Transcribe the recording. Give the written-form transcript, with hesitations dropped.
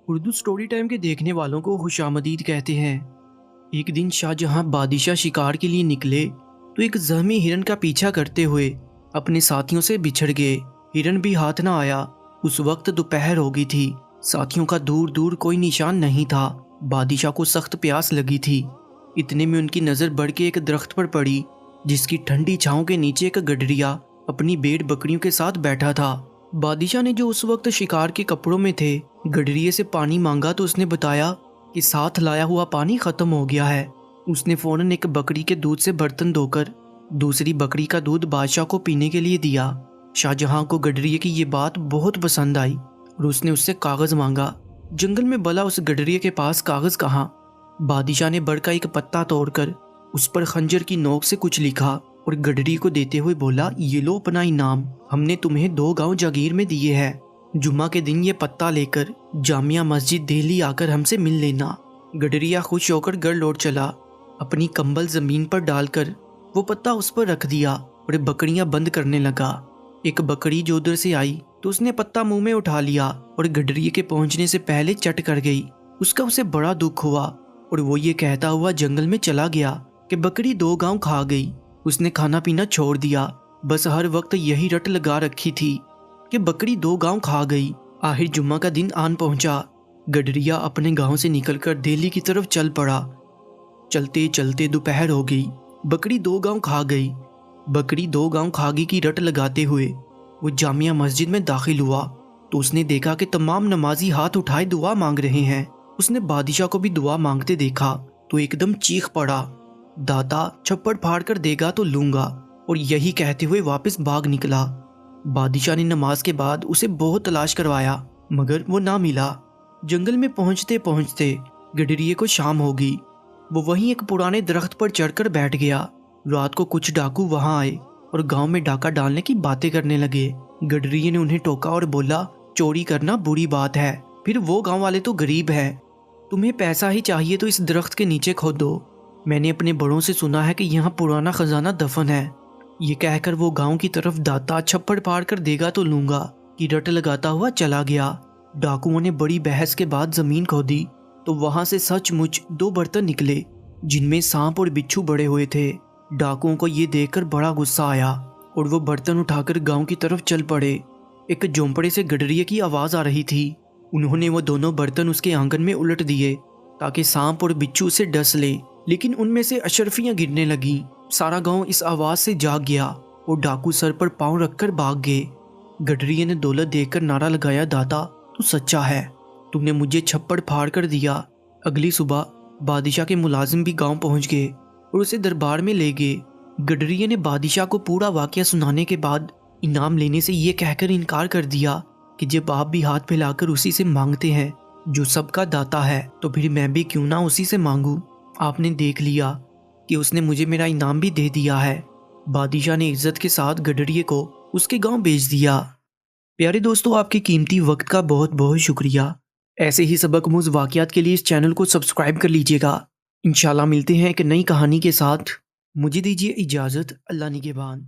Urdu story time के देखने वालों को खुशामदीद कहते हैं। एक दिन शाहजहां बादशाह शिकार के लिए निकले तो एक जहमी हिरन का पीछा करते हुए अपने साथियों से बिछड़ गए। हिरन भी हाथ ना आया। उस वक्त दोपहर हो गई थी। साथियों का दूर दूर कोई निशान नहीं था। बादशाह को सख्त प्यास लगी थी। इतने में उनकी नज़र बढ़ के एक दरख्त पर पड़ी जिसकी ठंडी छांव के नीचे एक गडरिया अपनी भेड़ बकरियों के साथ बैठा था। बादशाह ने जो उस वक्त शिकार के कपड़ों में थे गडरिये से पानी मांगा तो उसने बताया कि साथ लाया हुआ पानी खत्म हो गया है। उसने फौरन एक बकरी के दूध से बर्तन धोकर दूसरी बकरी का दूध बादशाह को पीने के लिए दिया। शाहजहां को गडरिये की ये बात बहुत पसंद आई और उसने उससे कागज मांगा। जंगल में भला उस गडरिये के पास कागज कहाँ। बादशाह ने बड़ का एक पत्ता तोड़कर उस पर खंजर की नोक से कुछ लिखा और गडरिये को देते हुए बोला, ये लो अपना इनाम, हमने तुम्हें 2 गांव जागीर में दिए हैं। जुम्मा के दिन ये पत्ता लेकर जामिया मस्जिद दिल्ली आकर हमसे मिल लेना। गडरिया खुश होकर घर लौट चला। अपनी कंबल जमीन पर डालकर वो पत्ता उस पर रख दिया और बकरियां बंद करने लगा। एक बकरी जो उधर से आई तो उसने पत्ता मुंह में उठा लिया और गडरिये के पहुंचने से पहले चट कर गई। उसका उसे बड़ा दुख हुआ और वो ये कहता हुआ जंगल में चला गया कि बकरी 2 गांव खा गई। उसने खाना पीना छोड़ दिया। बस हर वक्त यही रट लगा रखी थी कि बकरी 2 गांव खा गई। आखिर जुम्मा का दिन आन पहुंचा। गडरिया अपने गांव से निकलकर दिल्ली की तरफ चल पड़ा। चलते चलते दोपहर हो गई। बकरी 2 गांव खा गई। बकरी 2 गांव खा गई की रट लगाते हुए वो जामिया मस्जिद में दाखिल हुआ तो उसने देखा कि तमाम नमाजी हाथ उठाए दुआ मांग रहे हैं। उसने बादशाह को भी दुआ मांगते देखा तो एकदम चीख पड़ा, दाता छप्पड़ फाड़ कर देगा तो लूंगा। और यही कहते हुए वापस भाग निकला। बादशाह ने नमाज के बाद उसे बहुत तलाश करवाया मगर वो ना मिला। जंगल में पहुंचते पहुंचते गडरिये को शाम हो गई। वो वहीं एक पुराने दरख्त पर चढ़कर बैठ गया। रात को कुछ डाकू वहां आए और गांव में डाका डालने की बातें करने लगे। गडरिये ने उन्हें टोका और बोला, चोरी करना बुरी बात है, फिर वो गांव वाले तो गरीब हैं। तुम्हें पैसा ही चाहिए तो इस दरख्त के नीचे खोदो। मैंने अपने बड़ों से सुना है कि यहाँ पुराना खजाना दफन है। ये कहकर वो गांव की तरफ दाता छप्पड़ फाड़ कर देगा तो लूंगा की रट लगाता हुआ चला गया। डाकुओं ने बड़ी बहस के बाद जमीन खोदी तो वहां से सचमुच 2 बर्तन निकले जिनमें सांप और बिच्छू बड़े हुए थे। डाकुओं को ये देखकर बड़ा गुस्सा आया और वो बर्तन उठाकर गांव की तरफ चल पड़े। एक झोंपड़े से गडरिये की आवाज आ रही थी। उन्होंने वो दोनों बर्तन उसके आंगन में उलट दिए ताकि सांप और बिच्छू उसे डस ले, लेकिन उनमें से अशरफियां गिरने लगी। सारा गांव इस आवाज से जाग गया और डाकू सर पर पांव रखकर भाग गए। गडरिये ने दौलत देखकर नारा लगाया, दाता तू सच्चा है, तुमने मुझे छप्पड़ फाड़ कर दिया। अगली सुबह बादशाह के मुलाजिम भी गांव पहुंच गए और उसे दरबार में ले गए। गडरिये ने बादशाह को पूरा वाकया सुनाने के बाद इनाम लेने से ये कहकर इनकार कर दिया कि जब आप भी हाथ फैलाकर उसी से मांगते हैं जो सबका दाता है तो फिर मैं भी क्यों ना उसी से मांगूं। आपने देख लिया कि उसने मुझे मेरा इनाम भी दे दिया है। बादशाह ने इज्जत के साथ गडरिये को उसके गांव भेज दिया। प्यारे दोस्तों, आपके कीमती वक्त का बहुत बहुत शुक्रिया। ऐसे ही सबकमूज वाकयात के लिए इस चैनल को सब्सक्राइब कर लीजिएगा। इंशाल्लाह मिलते हैं एक नई कहानी के साथ। मुझे दीजिए इजाज़त। अल्लाह निगहबान।